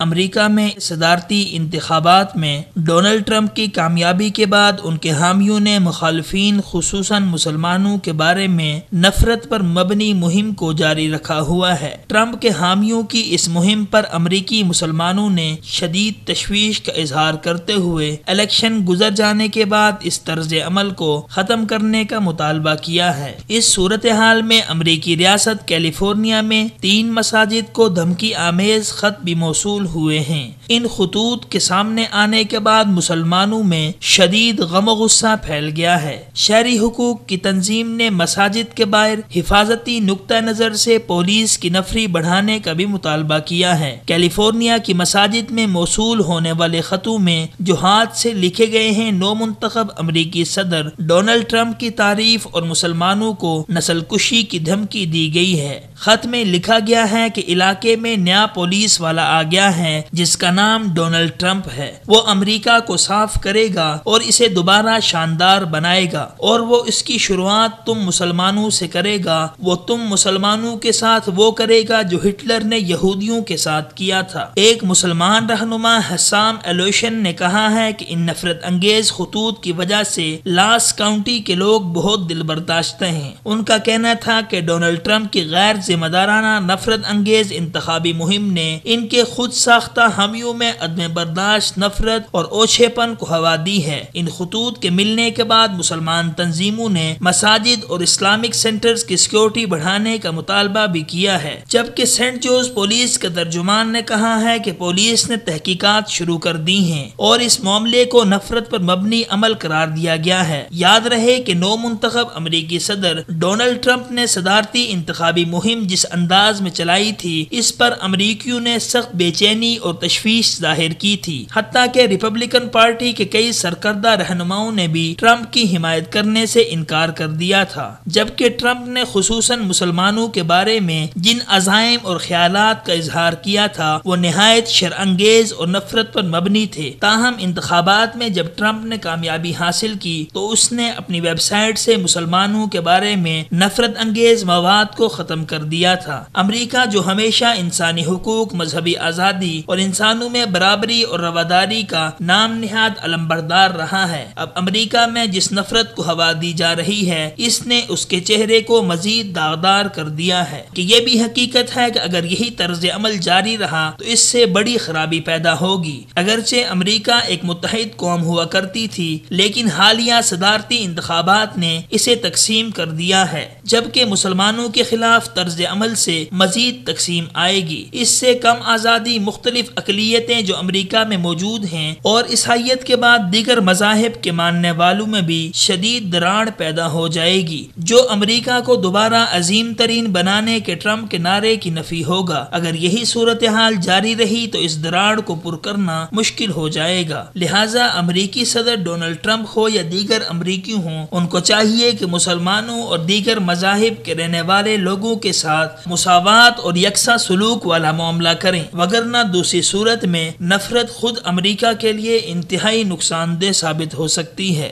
امریکہ میں صدارتی انتخابات میں ڈونلڈ ٹرمپ کی کامیابی کے بعد ان کے حامیوں نے مخالفین خصوصاً مسلمانوں کے بارے میں نفرت پر مبنی مہم کو جاری رکھا ہوا ہے۔ ٹرمپ کے حامیوں کی اس مہم پر امریکی مسلمانوں نے شدید تشویش کا اظہار کرتے ہوئے الیکشن گزر جانے کے بعد اس طرز عمل کو ختم کرنے کا مطالبہ کیا ہے۔ اس صورتحال میں امریکی ریاست کیلیفورنیا میں 3 مساجد کو دھمکی آمیز خط بھی موصول ہوئے ہیں۔ ان خطوط کے سامنے آنے کے بعد مسلمانوں میں شدید غم و غصہ پھیل گیا ہے۔ شہری حقوق کی تنظیم نے مساجد کے باہر حفاظتی نقطہ نظر سے پولیس کی نفری بڑھانے کا بھی مطالبہ کیا ہے۔ کیلیفورنیا کی مساجد میں موصول ہونے والے خطوں میں جو ہاتھ سے لکھے گئے ہیں نو منتخب امریکی صدر ڈونلڈ ٹرمپ کی تعریف اور مسلمانوں کو نسل کشی کی دھمکی دی گئی ہے۔ خط میں لکھا گیا ہے کہ علاقے میں نیا پولیس والا آ گیا ہے جس کا نام ڈونلڈ ٹرمپ ہے۔ وہ امریکہ کو صاف کرے گا اور اسے دوبارہ شاندار بنائے گا، اور وہ اس کی شروعات تم مسلمانوں سے کرے گا۔ وہ تم مسلمانوں کے ساتھ وہ کرے گا جو ہٹلر نے یہودیوں کے ساتھ کیا تھا۔ ایک مسلمان رہنما حسام ایلوشن نے کہا ہے کہ ان نفرت انگیز خطوط کی وجہ سے لاس کاؤنٹی کے لوگ بہت دل برداشتہ ہیں۔ ان کا کہنا تھا کہ ڈونلڈ ٹرمپ کی غیر ذمہ دارانہ نفرت انگیز انتخابی مہم نے ان کے خود ساختہ حامیوں میں عدم برداشت، نفرت اور اوچھے پن کو ہوا دی ہے۔ ان خطوط کے ملنے کے بعد مسلمان تنظیموں نے مساجد اور اسلامک سینٹرز کی سیکورٹی بڑھانے کا مطالبہ بھی کیا ہے، جبکہ سینٹ جوز پولیس کے ترجمان نے کہا ہے کہ پولیس نے تحقیقات شروع کر دی ہیں اور اس معاملے کو نفرت پر مبنی عمل قرار دیا گیا ہے۔ یاد رہے کہ نو منتخب امریکی صدر ڈونلڈ ٹرمپ نے صدارتی انتخابی مہم جس انداز میں چلائی تھی اس پر امریکیوں نے سخت بے چینی اور تشویش ظاہر کی تھی، حتیٰ کہ ریپبلکن پارٹی کے کئی سرکردہ رہنماؤں نے بھی ٹرمپ کی حمایت کرنے سے انکار کر دیا تھا، جبکہ ٹرمپ نے خصوصاً مسلمانوں کے بارے میں جن عزائم اور خیالات کا اظہار کیا تھا وہ نہایت شرانگیز اور نفرت پر مبنی تھے۔ تاہم انتخابات میں جب ٹرمپ نے کامیابی حاصل کی تو اس نے اپنی ویب سائٹ سے مسلمانوں کے بارے میں نفرت انگیز مواد کو ختم کر دیا تھا۔ امریکہ جو ہمیشہ انسانی حقوق، مذہبی آزادی اور انسانوں میں برابری اور رواداری کا نام نہاد علمبردار رہا ہے، اب امریکہ میں جس نفرت کو ہوا دی جا رہی ہے اس نے اس کے چہرے کو مزید داغدار کر دیا ہے کہ یہ بھی حقیقت ہے کہ اگر یہی طرز عمل جاری رہا تو اس سے بڑی خرابی پیدا ہوگی۔ اگرچہ امریکہ ایک متحد قوم ہوا کرتی تھی لیکن حالیہ صدارتی انتخابات نے اسے تقسیم کر دیا ہے، جبکہ مسلمانوں کے خلاف طرز عمل سے مزید تقسیم آئے گی۔ اس سے کم آزادی، مختلف اقلیتیں جو امریکہ میں موجود ہیں اور عیسائیت کے بعد دیگر مذاہب کے ماننے والوں میں بھی شدید دراڑ پیدا ہو جائے گی، جو امریکہ کو دوبارہ عظیم ترین بنانے کے ٹرمپ کے نعرے کی نفی ہوگا۔ اگر یہی صورتحال جاری رہی تو اس دراڑ کو پر کرنا مشکل ہو جائے گا۔ لہٰذا امریکی صدر ڈونلڈ ٹرمپ ہو یا دیگر امریکی ہوں، ان کو چاہیے کہ مسلمانوں اور دیگر مذاہب کے رہنے والے لوگوں کے ساتھ مساوات اور یکساں سلوک والا معاملہ کریں، وگرنہ دوسری صورت میں نفرت خود امریکہ کے لیے انتہائی نقصان دہ ثابت ہو سکتی ہے۔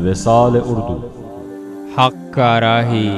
وصال اردو، حق کا راہی